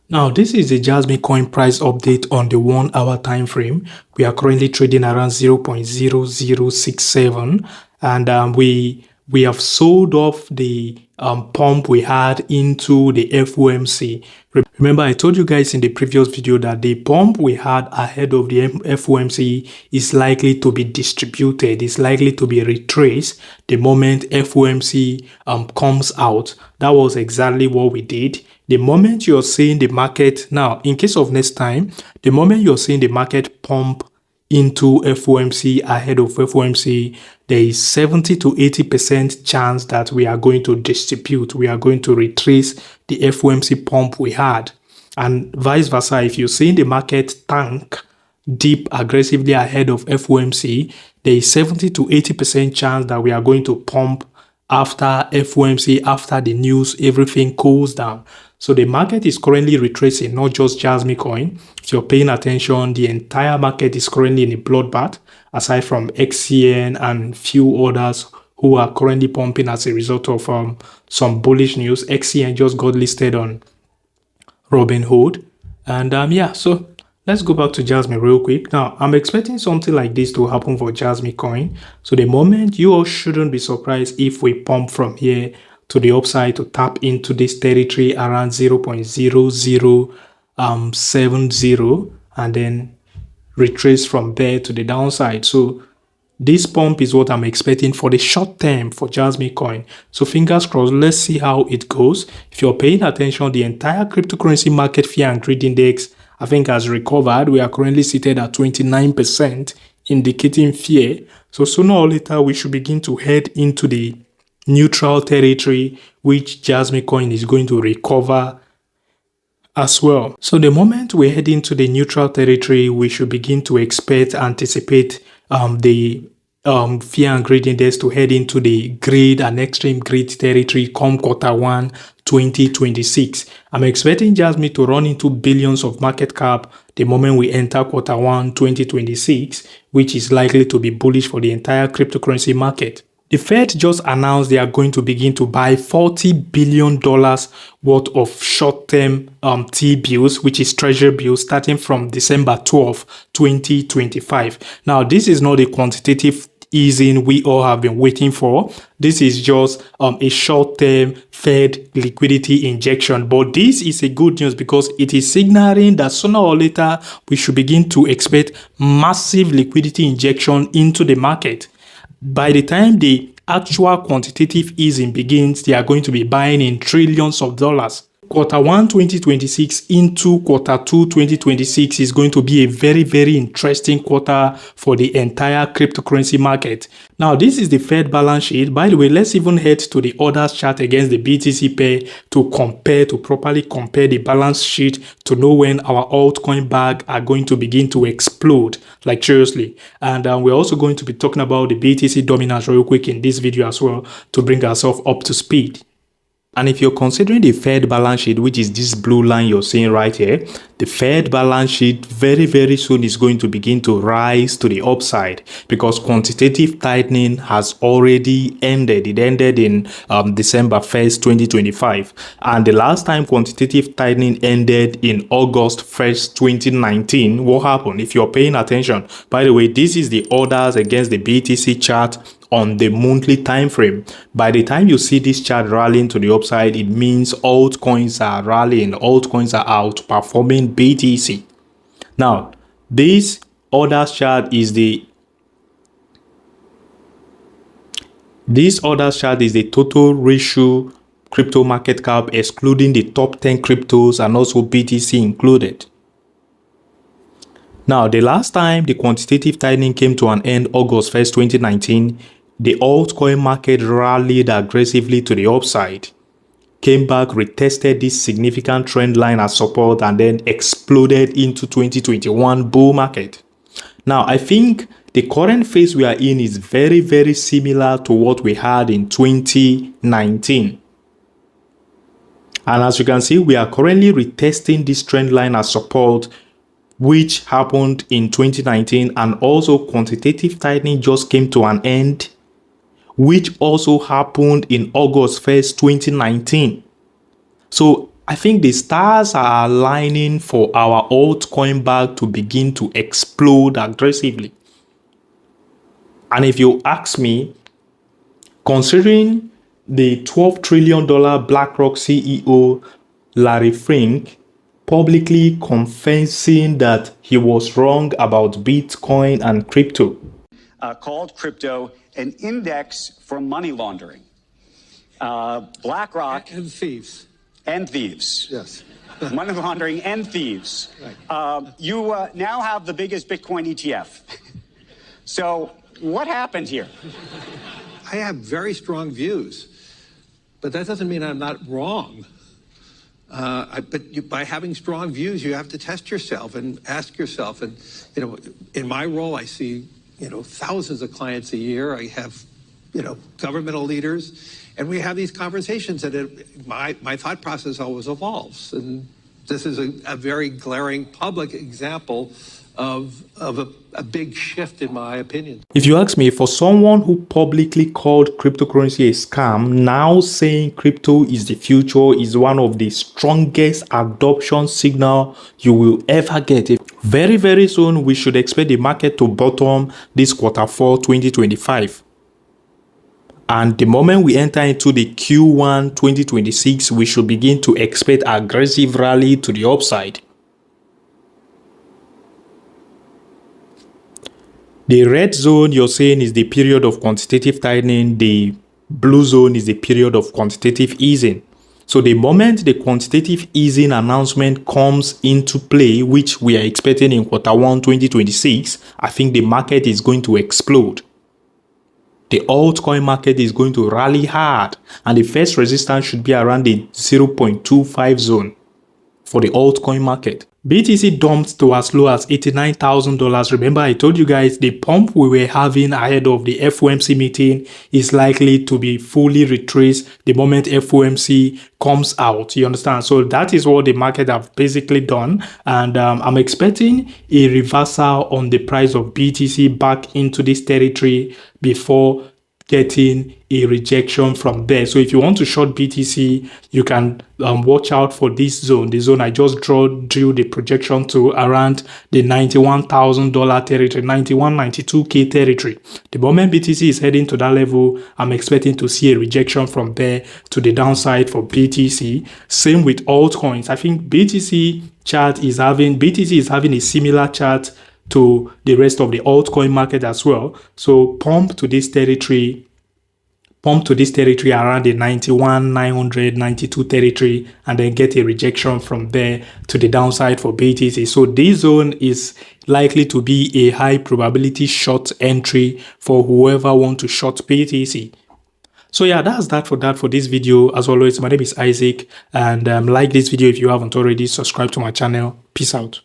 Now, this is the Jasmy coin price update on the 1 hour time frame. We are currently trading around 0.0067, and we have sold off the pump we had into the FOMC. Remember, I told you guys in the previous video that the pump we had ahead of the FOMC is likely to be distributed, is likely to be retraced the moment FOMC comes out. That was exactly what we did. The moment you're seeing the market, now in case of next time, the moment you're seeing the market pump into FOMC ahead of FOMC, there is 70 to 80% chance that we are going to distribute, we are going to retrace the FOMC pump we had. And vice versa, if you're seeing the market tank dip aggressively ahead of FOMC, there is 70 to 80% chance that we are going to pump after FOMC, after the news, everything cools down. So the market is currently retracing, not just Jasmy coin. If you're paying attention, the entire market is currently in a bloodbath, aside from XCN and few others who are currently pumping as a result of some bullish news. XCN just got listed on Robinhood. And yeah, so let's go back to Jasmy real quick. Now, I'm expecting something like this to happen for Jasmy coin. So the moment, you all shouldn't be surprised if we pump from here to the upside to tap into this territory around 0.0070 and then retrace from there to the downside. So this pump is what I'm expecting for the short term for Jasmy coin. So fingers crossed, let's see how it goes. If you're paying attention, the entire cryptocurrency market fear and greed index, I think, has recovered. We are currently seated at 29%, indicating fear. So sooner or later, we should begin to head into the neutral territory, which Jasmy coin is going to recover as well. So the moment we head into the neutral territory, we should begin to anticipate the fear and greed index to head into the greed and extreme greed territory come Q1 2026. I'm expecting Jasmy to run into billions of market cap the moment we enter Q1 2026, which is likely to be bullish for the entire cryptocurrency market. The Fed just announced they are going to begin to buy $40 billion worth of short-term T-bills, which is treasury bills, starting from December 12, 2025. Now, this is not a quantitative easing we all have been waiting for. This is just a short-term Fed liquidity injection. But this is a good news because it is signaling that sooner or later, we should begin to expect massive liquidity injection into the market. By the time the actual quantitative easing begins, they are going to be buying in trillions of dollars. Q1 2026 into Q2 2026 is going to be a very, very interesting quarter for the entire cryptocurrency market. Now, this is the Fed balance sheet. By the way, let's even head to the orders chart against the BTC pair to properly compare the balance sheet to know when our altcoin bag are going to begin to explode, like seriously. And we're also going to be talking about the BTC dominance real quick in this video as well to bring ourselves up to speed. And if you're considering the Fed balance sheet, which is this blue line you're seeing right here, the Fed balance sheet very, very soon is going to begin to rise to the upside because quantitative tightening has already ended. It ended in December 1st, 2025. And the last time quantitative tightening ended in August 1st, 2019. What happened? If you're paying attention, by the way, this is the orders against the BTC chart on the monthly time frame. By the time you see this chart rallying to the upside, it means altcoins are rallying, altcoins are outperforming BTC. Now, this orders chart is the total ratio crypto market cap excluding the top 10 cryptos and also BTC included. Now, the last time the quantitative tightening came to an end, August 1st, 2019, the altcoin market rallied aggressively to the upside, came back, retested this significant trend line as support, and then exploded into 2021 bull market. Now, I think the current phase we are in is very, very similar to what we had in 2019. And as you can see, we are currently retesting this trend line as support, which happened in 2019, and also quantitative tightening just came to an end, which also happened in August 1st, 2019. So I think the stars are aligning for our altcoin bag to begin to explode aggressively. And if you ask me, considering the $12 trillion BlackRock CEO Larry Fink publicly confessing that he was wrong about Bitcoin and crypto. Called crypto an index for money laundering. BlackRock and thieves. And thieves. Yes. Money laundering and thieves. Right. You now have the biggest Bitcoin ETF. So what happened here? I have very strong views, but that doesn't mean I'm not wrong. By having strong views, you have to test yourself and ask yourself. And, in my role, I see, thousands of clients a year. I have, governmental leaders, and we have these conversations, and my thought process always evolves. And this is a very glaring public example of a big shift, in my opinion. If you ask me, for someone who publicly called cryptocurrency a scam, now saying crypto is the future is one of the strongest adoption signal you will ever get. Very, very soon, we should expect the market to bottom this Q4 2025. And the moment we enter into the Q1 2026, we should begin to expect aggressive rally to the upside. The red zone you're saying is the period of quantitative tightening. The blue zone is the period of quantitative easing. So the moment the quantitative easing announcement comes into play, which we are expecting in Q1 2026, I think the market is going to explode. The altcoin market is going to rally hard, and the first resistance should be around the 0.25 zone for the altcoin market. BTC dumped to as low as $89,000. Remember, I told you guys the pump we were having ahead of the FOMC meeting is likely to be fully retraced the moment FOMC comes out. You understand? So that is what the market have basically done. And I'm expecting a reversal on the price of BTC back into this territory before getting a rejection from there. So if you want to short BTC, you can watch out for this zone. The zone I just drew the projection to around the $91,000 territory, 92K territory. The moment BTC is heading to that level, I'm expecting to see a rejection from there to the downside for BTC. Same with altcoins. I think BTC is having a similar chart to the rest of the altcoin market as well. So pump to this territory around the 91,900, 92 territory, and then get a rejection from there to the downside for BTC. So this zone is likely to be a high probability short entry for whoever want to short BTC. So yeah, that's that for this video. As always, my name is Isaac, and like this video if you haven't already. Subscribe to my channel. Peace out.